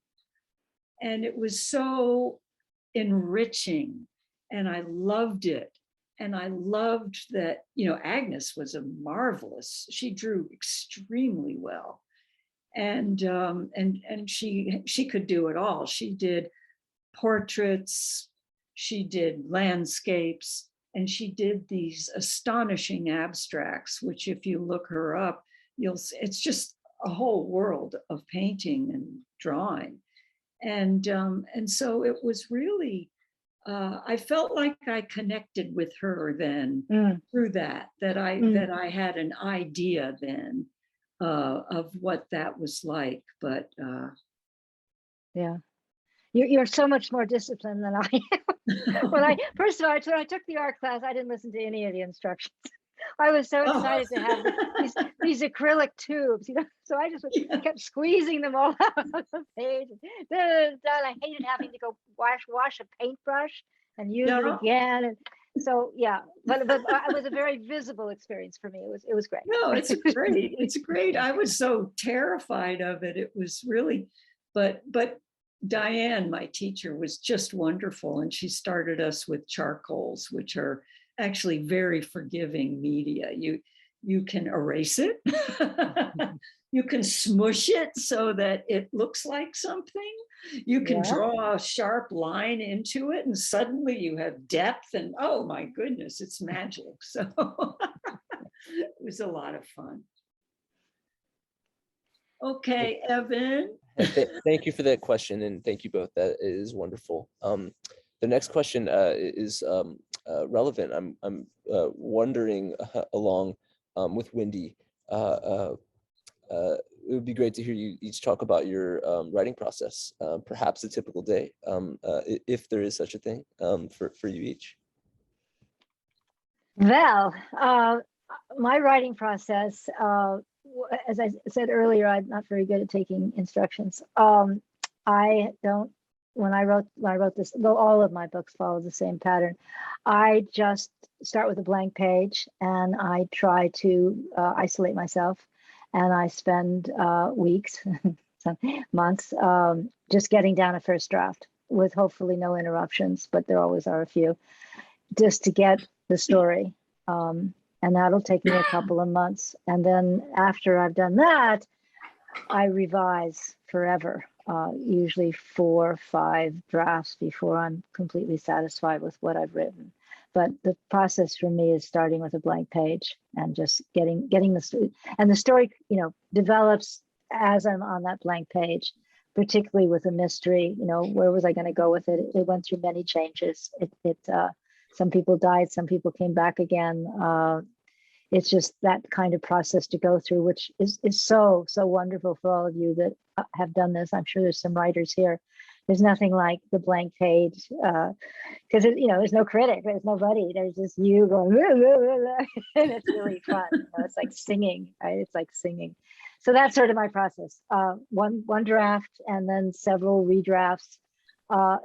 [SPEAKER 2] And it was so enriching, and I loved it. And I loved that, Agnes was she drew extremely well. And she could do it all. She did portraits, she did landscapes, and she did these astonishing abstracts, which if you look her up, it's just a whole world of painting and drawing. And so it was really, I felt like I connected with her then through that I had an idea then of what that was like. But
[SPEAKER 3] yeah. You're so much more disciplined than I am. When I took the art class, I didn't listen to any of the instructions. I was so excited to have these acrylic tubes, So I just kept squeezing them all out on the page. I hated having to go wash a paintbrush and use it again. And So yeah, but it was a very visible experience for me. It was great.
[SPEAKER 2] No, it's great. It's great. I was so terrified of it. It was really, but Diane, my teacher, was just wonderful. And she started us with charcoals, which are actually very forgiving media. You can erase it. You can smush it so that it looks like something. You can draw a sharp line into it, and suddenly you have depth. And oh my goodness, it's magic. So it was a lot of fun. Okay, Evan.
[SPEAKER 1] Thank you for that question, and thank you both. That is wonderful. The next question is relevant. I'm wondering along with Wendy. It would be great to hear you each talk about your writing process, perhaps a typical day, if there is such a thing, for you each.
[SPEAKER 3] Well, my writing process, as I said earlier, I'm not very good at taking instructions. I don't. When I wrote this, though all of my books follow the same pattern, I just start with a blank page and I try to isolate myself, and I spend weeks, months, just getting down a first draft with hopefully no interruptions, but there always are a few, just to get the story. And that'll take me a couple of months. And then after I've done that, I revise forever, usually 4 or 5 drafts before I'm completely satisfied with what I've written. But the process for me is starting with a blank page and just getting the story, develops as I'm on that blank page, particularly with a mystery. Where was I going to go with it? It went through many changes. Some people died, some people came back again. It's just that kind of process to go through, which is so wonderful for all of you that have done this. I'm sure there's some writers here. There's nothing like the blank page, because there's no critic, there's nobody, there's just you going, and it's really fun. It's like singing, right? It's like singing. So that's sort of my process. One draft and then several redrafts.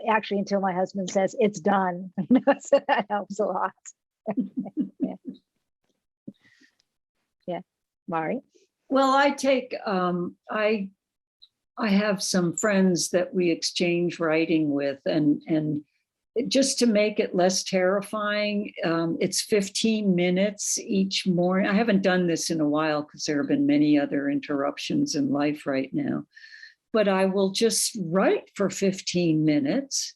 [SPEAKER 3] Actually, until my husband says it's done. So that helps a lot. Yeah, Mari.
[SPEAKER 2] Well, I have some friends that we exchange writing with, and just to make it less terrifying, it's 15 minutes each morning. I haven't done this in a while because there have been many other interruptions in life right now. But I will just write for 15 minutes.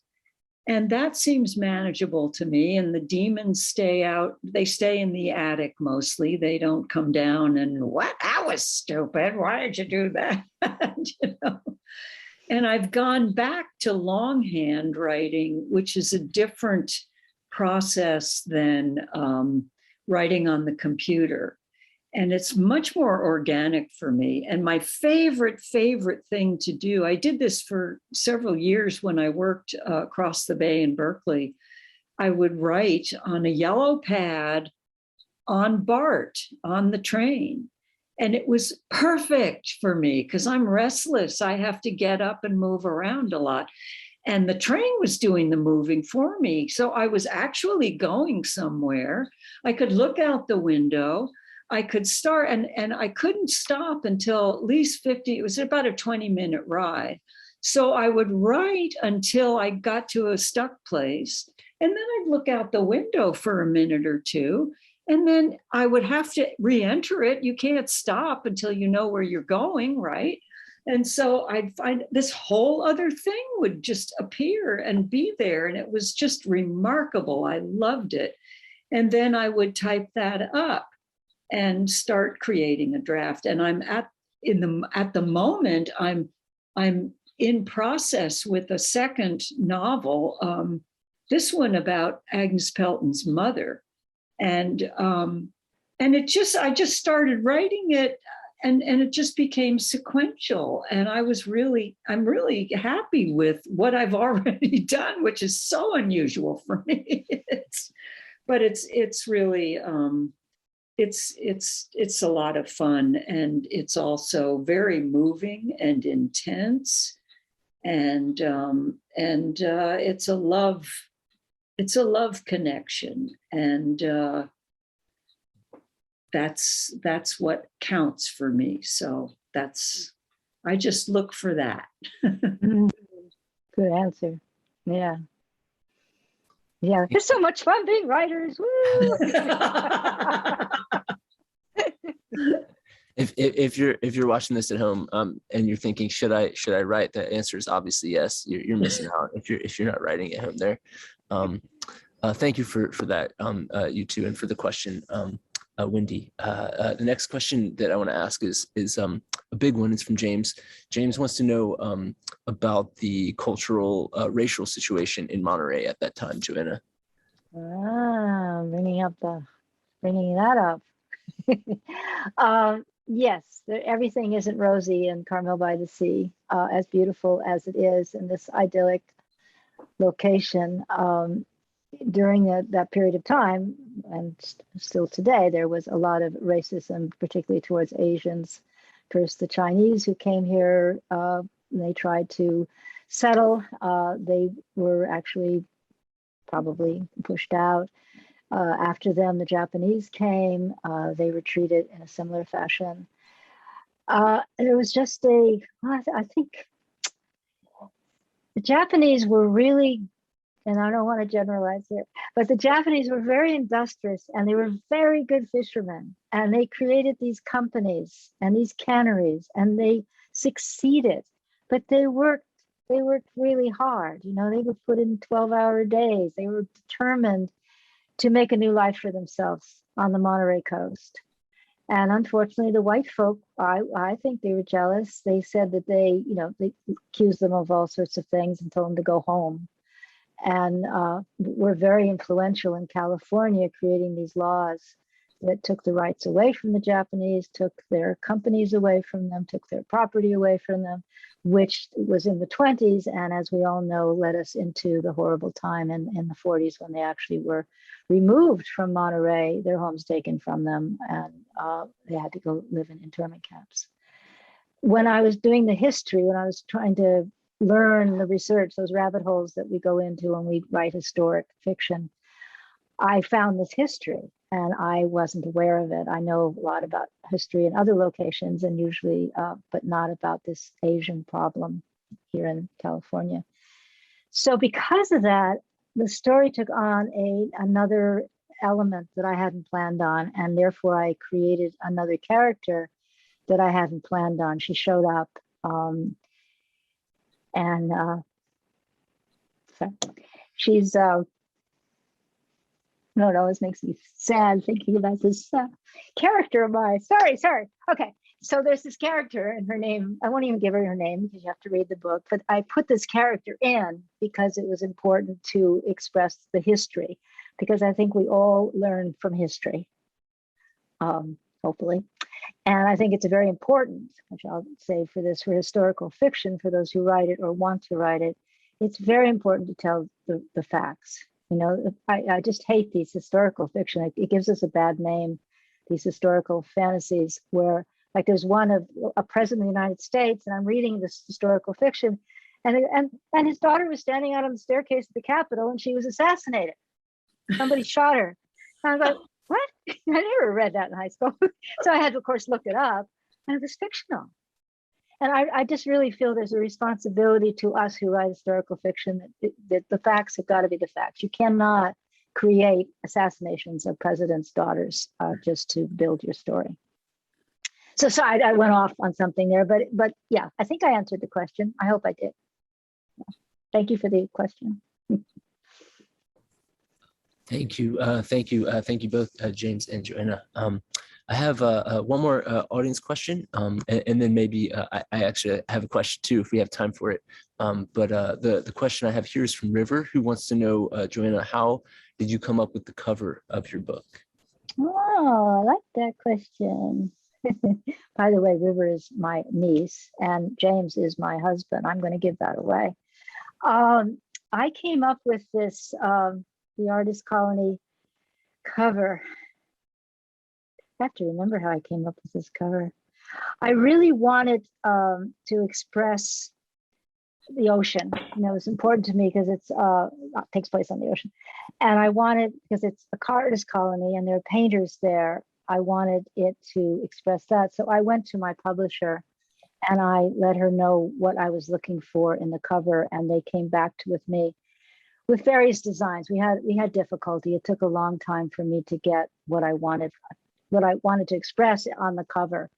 [SPEAKER 2] And that seems manageable to me. And the demons stay out. They stay in the attic mostly. They don't come down and, what? That was stupid. Why did you do that? And I've gone back to longhand writing, which is a different process than writing on the computer. And it's much more organic for me. And my favorite thing to do, I did this for several years when I worked across the bay in Berkeley. I would write on a yellow pad on BART on the train. And it was perfect for me because I'm restless. I have to get up and move around a lot. And the train was doing the moving for me. So I was actually going somewhere. I could look out the window. I could start, and I couldn't stop until at least 50, it was about a 20-minute ride. So I would write until I got to a stuck place, and then I'd look out the window for a minute or two, and then I would have to re-enter it. You can't stop until you know where you're going, right? And so I'd find this whole other thing would just appear and be there, and it was just remarkable. I loved it. And then I would type that up and start creating a draft. And I'm at the moment, I'm in process with a second novel, this one about Agnes Pelton's mother. And I just started writing it, and it just became sequential. And I'm really happy with what I've already done, which is so unusual for me. It's really it's a lot of fun, and it's also very moving and intense, and it's a love it's a love connection, and that's what counts for me. So I just look for that.
[SPEAKER 3] Good answer. Yeah. Yeah, it's so much fun being writers. Woo!
[SPEAKER 1] If you're watching this at home, and you're thinking, should I write? The answer is obviously yes. You're missing out if you're not writing at home there. Thank you for that, you two, and for the question, Wendy. The next question that I want to ask is a big one. It's from James. James wants to know about the cultural, racial situation in Monterey at that time, Joanna.
[SPEAKER 3] Bringing that up. Yes, everything isn't rosy in Carmel by the Sea, as beautiful as it is in this idyllic location. During that period of time, and still today, there was a lot of racism, particularly towards Asians. First, the Chinese who came here, they tried to settle. They were actually probably pushed out. After them, the Japanese came. They were treated in a similar fashion. There was just I think the Japanese were really, and I don't want to generalize here, but the Japanese were very industrious and they were very good fishermen. And they created these companies and these canneries, and they succeeded. But they worked really hard. You know, they would put in 12-hour days. They were determined to make a new life for themselves on the Monterey coast. And unfortunately, the white folk, I think they were jealous. They said that they accused them of all sorts of things and told them to go home. And were very influential in California, creating these laws that took the rights away from the Japanese, took their companies away from them, took their property away from them, which was in the 20s. And as we all know, led us into the horrible time in the 40s when they actually were removed from Monterey, their homes taken from them, and they had to go live in internment camps. When I was doing the history, when I was trying to learn the research, those rabbit holes that we go into when we write historic fiction, I found this history and I wasn't aware of it. I know a lot about history in other locations and usually, but not about this Asian problem here in California. So because of that, the story took on another element that I hadn't planned on, and therefore I created another character that I hadn't planned on. She showed up, and she's no, it always makes me sad thinking about this character of mine. Sorry. Okay, so there's this character, and her name, I won't even give her name because you have to read the book, but I put this character in because it was important to express the history, because I think we all learn from history, hopefully. And I think it's very important, which I'll say for historical fiction, for those who write it or want to write it, it's very important to tell the facts. You know, I just hate these historical fiction. It gives us a bad name, these historical fantasies where, like, there's one of a president of the United States, and I'm reading this historical fiction, and his daughter was standing out on the staircase of the Capitol, and she was assassinated. Somebody shot her. And I was like, what? I never read that in high school. So I had to, of course, look it up, and it was fictional. And I just really feel there's a responsibility to us who write historical fiction that the facts have got to be the facts. You cannot create assassinations of presidents' daughters just to build your story. So I went off on something there, but yeah, I think I answered the question. I hope I did. Thank you for the question.
[SPEAKER 1] Thank you both, James and Joanna. I have one more audience question, and then maybe I actually have a question too if we have time for it. But the question I have here is from River, who wants to know, Joanna, how did you come up with the cover of your book?
[SPEAKER 3] Oh, I like that question. By the way, River is my niece and James is my husband. I'm going to give that away. I came up with this, the Artist Colony cover. I have to remember how I came up with this cover. I really wanted to express the ocean. You know, it's important to me because it's takes place on the ocean, and I wanted, because it's a artist colony and there are painters there, I wanted it to express that. So I went to my publisher and I let her know what I was looking for in the cover, and they came back with me with various designs. We had difficulty. It took a long time for me to get what I wanted to express on the cover.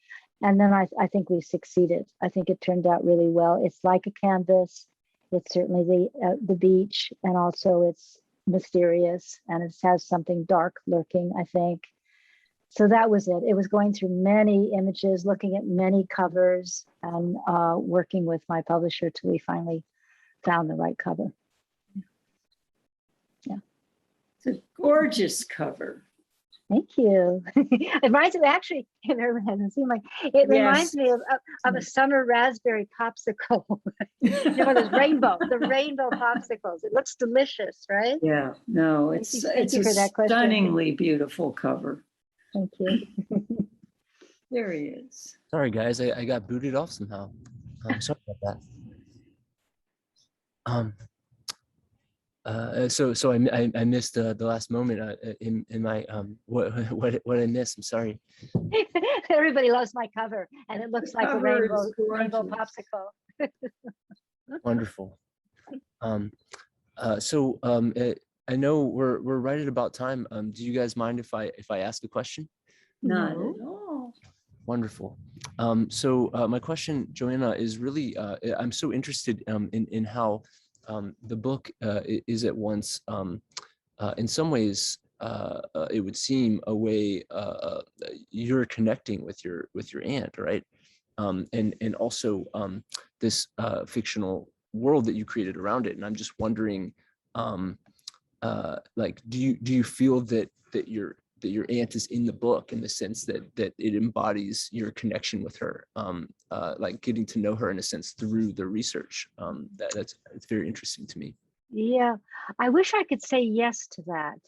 [SPEAKER 3] And then I think we succeeded. I think it turned out really well. It's like a canvas. It's certainly the beach, and also it's mysterious, and it has something dark lurking, I think. So that was it. It was going through many images, looking at many covers, and working with my publisher till we finally found the right cover. Yeah.
[SPEAKER 2] It's a gorgeous cover.
[SPEAKER 3] Thank you. It reminds me, actually, it reminds me of a summer raspberry popsicle. You know, the rainbow popsicles. It looks delicious, right?
[SPEAKER 2] Yeah, no, it's a stunningly beautiful cover.
[SPEAKER 3] Thank you.
[SPEAKER 2] There he is.
[SPEAKER 1] Sorry, guys, I got booted off somehow. I'm sorry about that. So I missed the last moment in my what I missed. I'm sorry.
[SPEAKER 3] Everybody loves my cover, and it looks like a rainbow popsicle.
[SPEAKER 1] Wonderful. I know we're right at about time. Do you guys mind if I ask a question?
[SPEAKER 2] Not at all.
[SPEAKER 1] Wonderful. My question, Joanna, is really I'm so interested in how the book is at once, in some ways, it would seem a way you're connecting with your aunt, right? And also this fictional world that you created around it. And I'm just wondering, like, do you feel that your aunt is in the book, in the sense that it embodies your connection with her, like getting to know her in a sense through the research? It's very interesting to me.
[SPEAKER 3] Yeah, I wish I could say yes to that.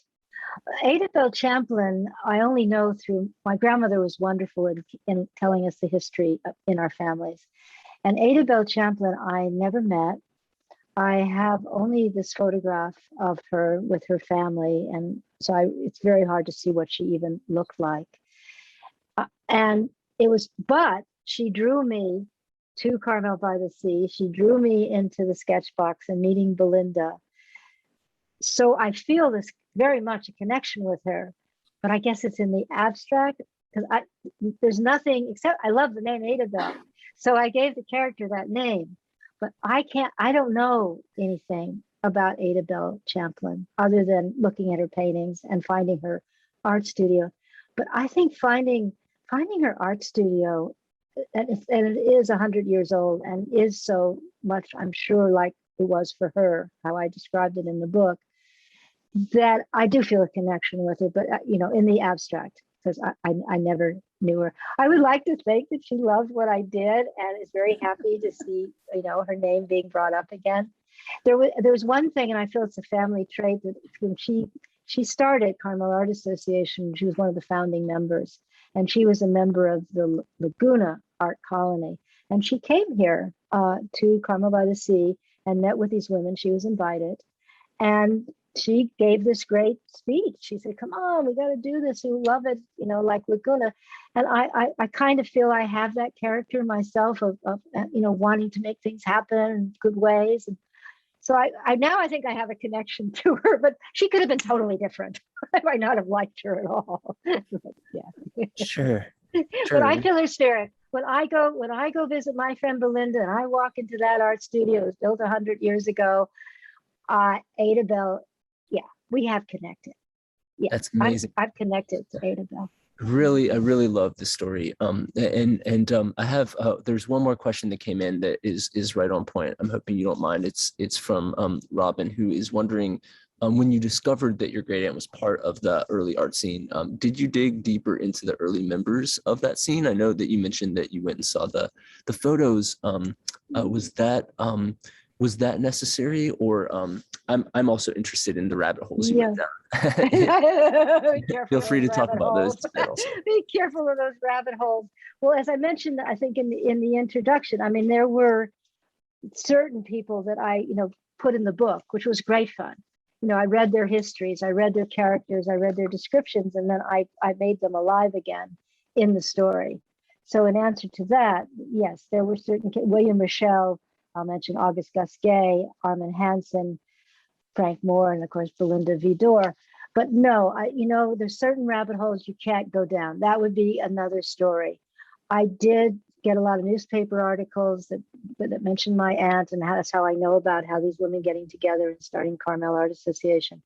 [SPEAKER 3] Ada Bell Champlin, I only know through, my grandmother was wonderful in telling us the history in our families. And Ada Bell Champlin, I never met. I have only this photograph of her with her family, and so it's very hard to see what she even looked like. But she drew me to Carmel by the Sea. She drew me into the sketch box and meeting Belinda. So I feel this very much a connection with her, but I guess it's in the abstract, because there's nothing except I love the name Ada Bell. So I gave the character that name. But I don't know anything about Ada Bell Champlin other than looking at her paintings and finding her art studio. But I think finding her art studio, and it is 100 years old and is so much, I'm sure, like it was for her, how I described it in the book, that I do feel a connection with her, but in the abstract, because I never knew her. I would like to think that she loved what I did and is very happy to see, her name being brought up again. There was one thing, and I feel it's a family trait, that when she started Carmel Art Association, she was one of the founding members, and she was a member of the Laguna Art Colony. And she came here to Carmel by the Sea and met with these women. She was invited, and she gave this great speech. She said, "Come on, we got to do this. You love it, like Laguna." And I kind of feel I have that character myself of wanting to make things happen in good ways. And so I think I have a connection to her, but she could have been totally different. I might not have liked her at all. Yeah.
[SPEAKER 1] Sure.
[SPEAKER 3] But I feel her spirit. When I go visit my friend Belinda, and I walk into that art studio, it was built 100 years ago. Ada Bell, yeah, we have connected. Yeah,
[SPEAKER 1] that's amazing.
[SPEAKER 3] I've connected to Ada Bell.
[SPEAKER 1] I really love the story. I have there's one more question that came in that is right on point. I'm hoping you don't mind. It's from Robin, who is wondering, when you discovered that your great aunt was part of the early art scene, did you dig deeper into the early members of that scene? I know that you mentioned that you went and saw the photos. Was that necessary, or I'm also interested in the rabbit holes you went down. Feel free to talk about those.
[SPEAKER 3] Be careful of those rabbit holes. Well, as I mentioned, I think in the introduction, I mean, there were certain people that I, put in the book, which was great fun. I read their histories, I read their characters, I read their descriptions, and then I made them alive again in the story. So in answer to that, yes, there were certain, William Rochelle, I'll mention August Gasquet, Armin Hansen, Frank Moore, and of course, Belinda Vidor. But no, there's certain rabbit holes you can't go down. That would be another story. I did get a lot of newspaper articles that mentioned my aunt, and that's how I know about how these women getting together and starting Carmel Art Association.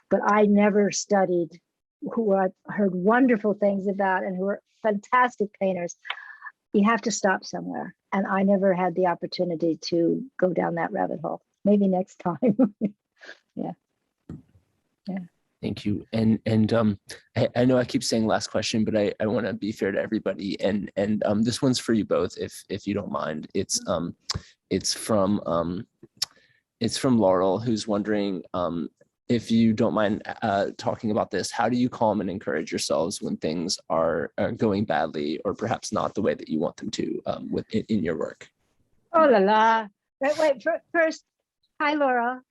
[SPEAKER 3] But I never studied who I've heard wonderful things about and who are fantastic painters. You have to stop somewhere. And I never had the opportunity to go down that rabbit hole. Maybe next time. Yeah.
[SPEAKER 1] Thank you. And I know I keep saying last question, but I want to be fair to everybody. And this one's for you both, if you don't mind. It's from Laurel, who's wondering if you don't mind talking about this. How do you calm and encourage yourselves when things are going badly, or perhaps not the way that you want them to in your work?
[SPEAKER 3] Oh la la. Wait, first, hi, Laura.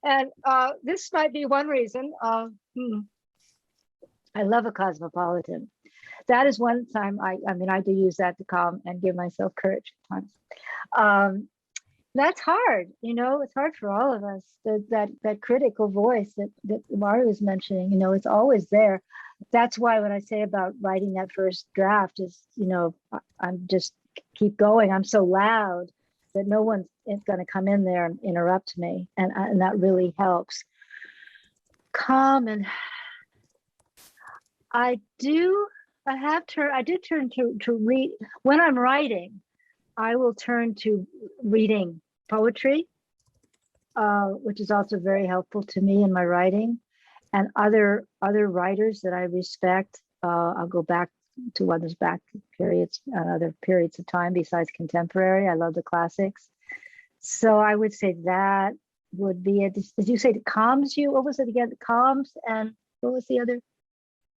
[SPEAKER 3] And this might be one reason. I love a cosmopolitan. That is one time I do use that to calm and give myself courage at times. That's hard, it's hard for all of us. That critical voice that Mari was mentioning, it's always there. That's why when I say about writing that first draft is, I'm just keep going. I'm so loud that no one's going to come in there and interrupt me. And that really helps. Calm. And I did turn to read. When I'm writing, I will turn to reading poetry, which is also very helpful to me in my writing, and other writers that I respect. I'll go back to others back periods and other periods of time besides contemporary. I love the classics. So I would say that would be it. Did you say it calms you? What was it again? Calms, and what was the other?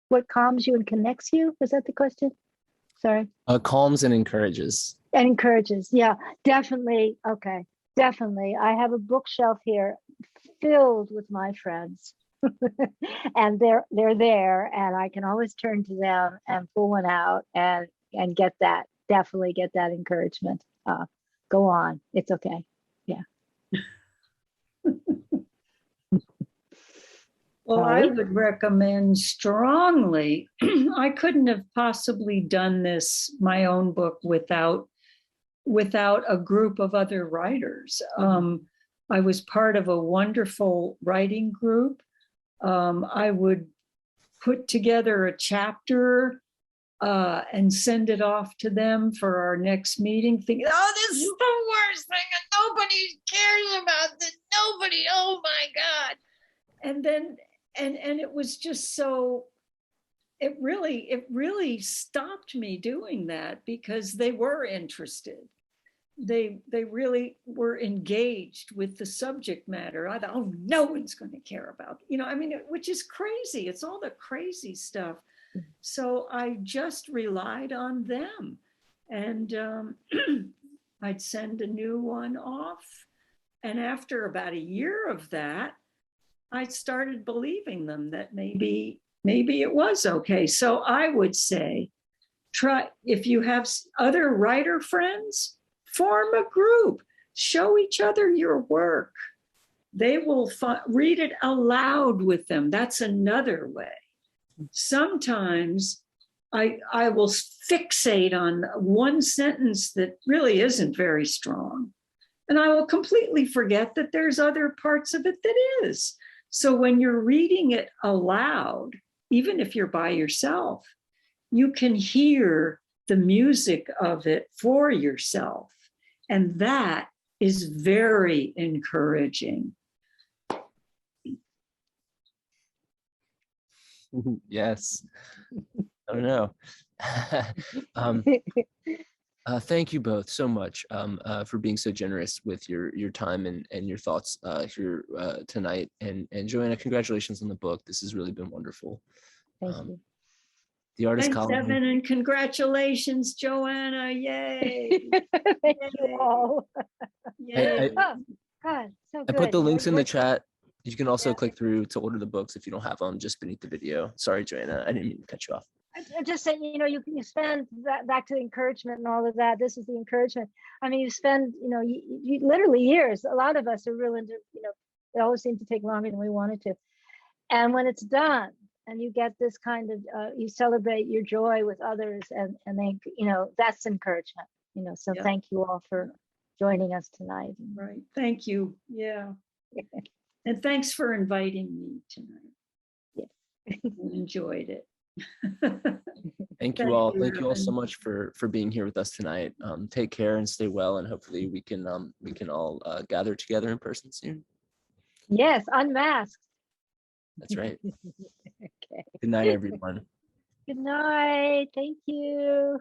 [SPEAKER 3] What calms you and connects you? Was that the question? Sorry.
[SPEAKER 1] Calms and encourages.
[SPEAKER 3] And encourages. Yeah, definitely. Okay, definitely. I have a bookshelf here filled with my friends. And they're there, and I can always turn to them and pull one out and get that, definitely get that encouragement. Go on, it's okay. Yeah.
[SPEAKER 2] Well, I would recommend strongly. I couldn't have possibly done this, my own book, without a group of other writers. I was part of a wonderful writing group. I would put together a chapter and send it off to them for our next meeting, thinking, oh, this is the worst thing, and nobody cares about this. Nobody, oh my God. And then, and it was just so, it really stopped me doing that, because they were interested. They really were engaged with the subject matter. I thought, oh, no one's going to care about, which is crazy. It's all the crazy stuff. So I just relied on them, and I'd send a new one off. And after about a year of that, I started believing them that maybe it was okay. So I would say, try, if you have other writer friends, form a group, show each other your work. They will read it aloud with them. That's another way. Sometimes I will fixate on one sentence that really isn't very strong, and I will completely forget that there's other parts of it that is. So when you're reading it aloud, even if you're by yourself, you can hear the music of it for yourself. And that is very encouraging.
[SPEAKER 1] Yes. Oh no. Thank you both so much for being so generous with your time and your thoughts here tonight. And Joanna, congratulations on the book. This has really been wonderful.
[SPEAKER 3] Thank you.
[SPEAKER 1] The Artist
[SPEAKER 2] Thanks,
[SPEAKER 1] Colony.
[SPEAKER 2] Evan, and congratulations, Joanna. Yay.
[SPEAKER 3] Thank you all.
[SPEAKER 2] Yay.
[SPEAKER 3] Oh, God, so
[SPEAKER 1] I
[SPEAKER 3] good.
[SPEAKER 1] put the links in the
[SPEAKER 3] What-
[SPEAKER 1] chat. You can also
[SPEAKER 3] Yeah.
[SPEAKER 1] click through to order the books if you don't have them just beneath the video. Sorry, Joanna, I didn't mean to cut you off.
[SPEAKER 3] I just saying, you spend that back to the encouragement and all of that. This is the encouragement. I mean, you spend, you literally years. A lot of us are real into, it always seemed to take longer than we wanted to. And when it's done and you get this kind of, you celebrate your joy with others and they, that's encouragement, so
[SPEAKER 2] Yeah.
[SPEAKER 3] thank you all for joining us tonight.
[SPEAKER 2] Right. Thank you. Yeah. And thanks for inviting me tonight. I enjoyed it.
[SPEAKER 1] Thank you all. Thank you all so
[SPEAKER 2] Evan.
[SPEAKER 1] much for being here with us tonight. Take care and stay well, and hopefully we can all gather together in person soon.
[SPEAKER 3] Yes, unmasked.
[SPEAKER 1] That's right.
[SPEAKER 3] Okay.
[SPEAKER 1] Good night, everyone.
[SPEAKER 3] Good night. Thank you.